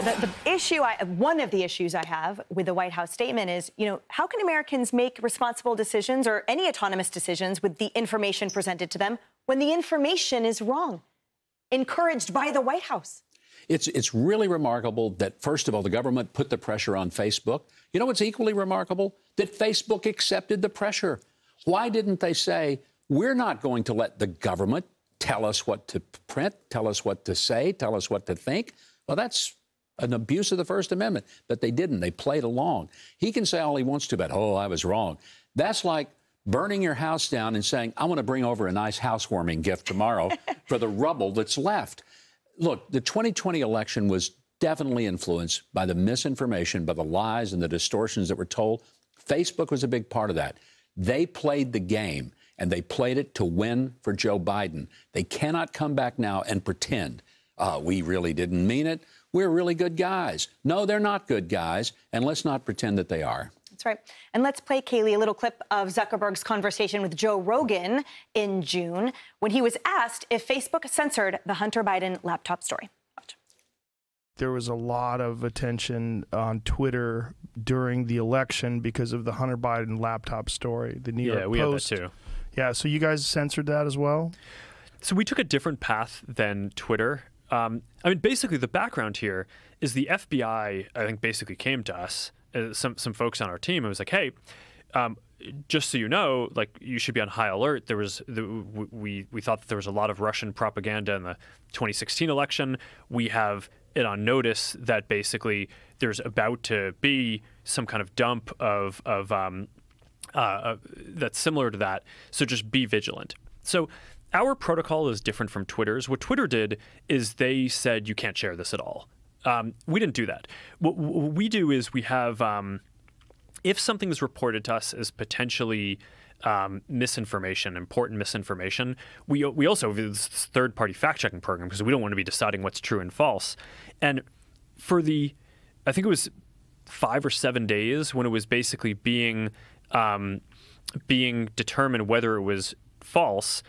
The issue, one of the issues I have with the White House statement is, how can Americans make responsible decisions or any autonomous decisions with the information presented to them when the information is wrong, encouraged by the White House? It's really remarkable that, first of all, the government put the pressure on Facebook. You know what's equally remarkable? That Facebook accepted the pressure. Why didn't they say, we're not going to let the government tell us what to print, tell us what to say, tell us what to think? Well, that's an abuse of the First Amendment. But they didn't. They played along. He can say all he wants to, but, oh, I was wrong. That's like burning your house down and saying, I want to bring over a nice housewarming gift tomorrow for the rubble that's left. Look, the 2020 election was definitely influenced by the misinformation, by the lies and the distortions that were told. Facebook was a big part of that. They played the game, and they played it to win for Joe Biden. They cannot come back now and pretend, we really didn't mean it. We're really good guys. No, they're not good guys, and let's not pretend that they are. That's right. And let's play, Kayleigh, a little clip of Zuckerberg's conversation with Joe Rogan in June when he was asked if Facebook censored the Hunter Biden laptop story. Watch. There was a lot of attention on Twitter during the election because of the Hunter Biden laptop story. The New York Post. Yeah, we had that too. Yeah, so you guys censored that as well? So we took a different path than Twitter. I mean, basically, the background here is the FBI, I think, basically came to us, some folks on our team, and was like, hey, just so you know, like, you should be on high alert. There was we thought that there was a lot of Russian propaganda in the 2016 election. We have it on notice that basically there's about to be some kind of dump of that's similar to that. So just be vigilant. So our protocol is different from Twitter's. What Twitter did is they said you can't share this at all. We didn't do that. What we do is we have, if something is reported to us as potentially misinformation, important misinformation, we also have this third-party fact-checking program because we don't want to be deciding what's true and false. And for I think it was 5 or 7 days when it was basically being determined whether it was false,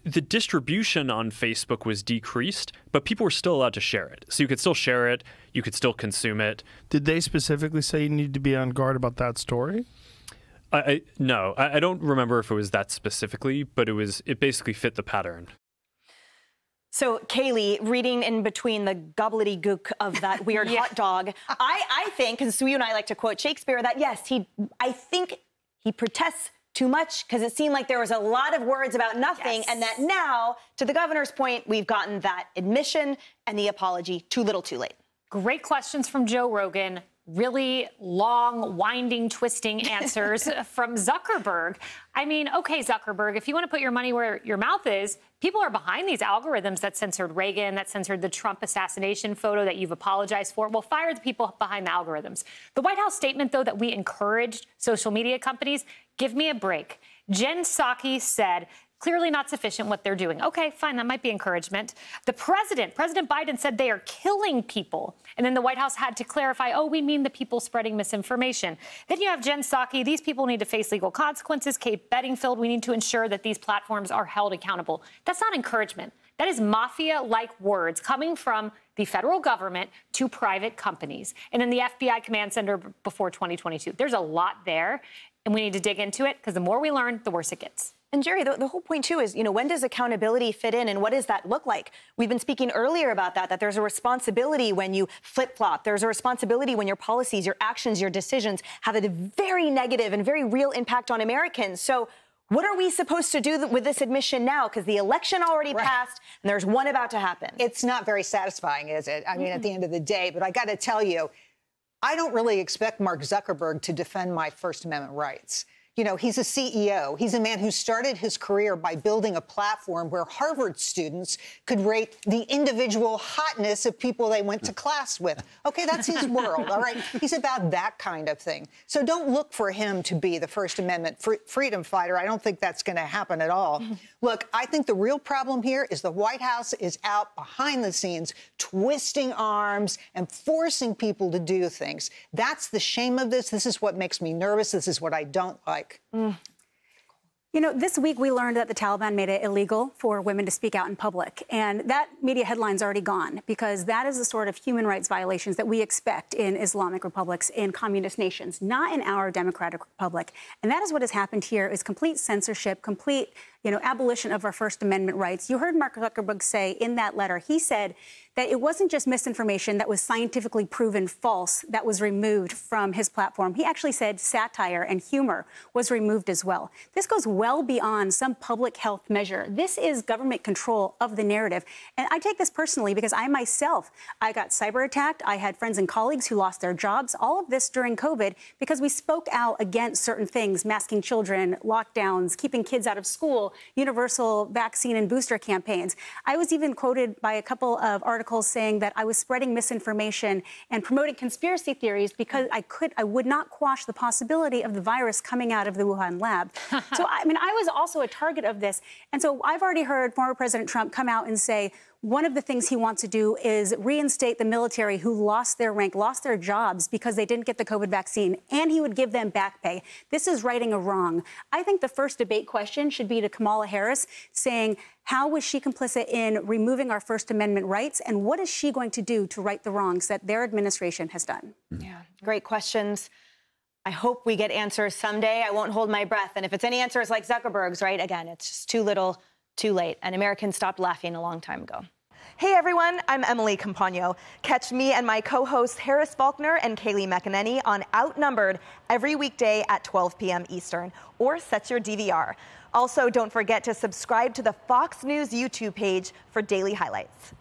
the distribution on Facebook was decreased, but people were still allowed to share it. So you could still share it, you could still consume it. Did they specifically say you need to be on guard about that story? No, I don't remember if it was that specifically, but it basically fit the pattern. So, Kayleigh, reading in between the gobbledygook of that weird hot dog, I think, because you and I like to quote Shakespeare, that yes, I think he protests too much because it seemed like there was a lot of words about nothing, and that now, to the governor's point, we've gotten that admission and the apology too little too late. Great questions from Joe Rogan. Really long, winding, twisting answers from Zuckerberg. I mean, okay, Zuckerberg, if you want to put your money where your mouth is, people are behind these algorithms that censored Reagan, that censored the Trump assassination photo that you've apologized for. Well, fire the people behind the algorithms. The White House statement, though, that we encouraged social media companies, give me a break. Jen Psaki said, clearly not sufficient what they're doing. Okay, fine, that might be encouragement. The President Biden said they are killing people. And then the White House had to clarify, oh, we mean the people spreading misinformation. Then you have Jen Psaki. These people need to face legal consequences. Kate Bedingfield, we need to ensure that these platforms are held accountable. That's not encouragement. That is mafia-like words coming from the federal government to private companies. And in the FBI command center before 2022. There's a lot there, and we need to dig into it because the more we learn, the worse it gets. And Jerry, the whole point, too, is, when does accountability fit in and what does that look like? We've been speaking earlier about that there's a responsibility when you flip-flop. There's a responsibility when your policies, your actions, your decisions have a very negative and very real impact on Americans. So what are we supposed to do with this admission now? Because the election already passed and there's one about to happen. It's not very satisfying, is it? I mean, at the end of the day, but I got to tell you, I don't really expect Mark Zuckerberg to defend my First Amendment rights. He's a CEO. He's a man who started his career by building a platform where Harvard students could rate the individual hotness of people they went to class with. Okay, that's his world, all right? He's about that kind of thing. So don't look for him to be the First Amendment freedom fighter. I don't think that's going to happen at all. Look, I think the real problem here is the White House is out behind the scenes twisting arms and forcing people to do things. That's the shame of this. This is what makes me nervous. This is what I don't like. You know, this week we learned that the Taliban made it illegal for women to speak out in public. And that media headline's already gone, because that is the sort of human rights violations that we expect in Islamic republics, in communist nations, not in our democratic republic. And that is what has happened here, is complete censorship, complete, abolition of our First Amendment rights. You heard Mark Zuckerberg say in that letter, he said that it wasn't just misinformation that was scientifically proven false that was removed from his platform. He actually said satire and humor was removed as well. This goes well beyond some public health measure. This is government control of the narrative. And I take this personally because I got cyber attacked. I had friends and colleagues who lost their jobs. All of this during COVID because we spoke out against certain things, masking children, lockdowns, keeping kids out of school, universal vaccine and booster campaigns. I was even quoted by a couple of articles saying that I was spreading misinformation and promoting conspiracy theories because I would not quash the possibility of the virus coming out of the Wuhan lab. So, I was also a target of this. And so I've already heard former President Trump come out and say, one of the things he wants to do is reinstate the military who lost their rank, lost their jobs because they didn't get the COVID vaccine, and he would give them back pay. This is righting a wrong. I think the first debate question should be to Kamala Harris, saying, how was she complicit in removing our First Amendment rights, and what is she going to do to right the wrongs that their administration has done? Yeah, great questions. I hope we get answers someday. I won't hold my breath. And if it's any answers like Zuckerberg's, right, again, it's just too little, too late. And Americans stopped laughing a long time ago. Hey everyone, I'm Emily Campagno. Catch me and my co-hosts Harris Faulkner and Kayleigh McEnany on Outnumbered every weekday at 12 p.m. Eastern, or set your DVR. Also, don't forget to subscribe to the Fox News YouTube page for daily highlights.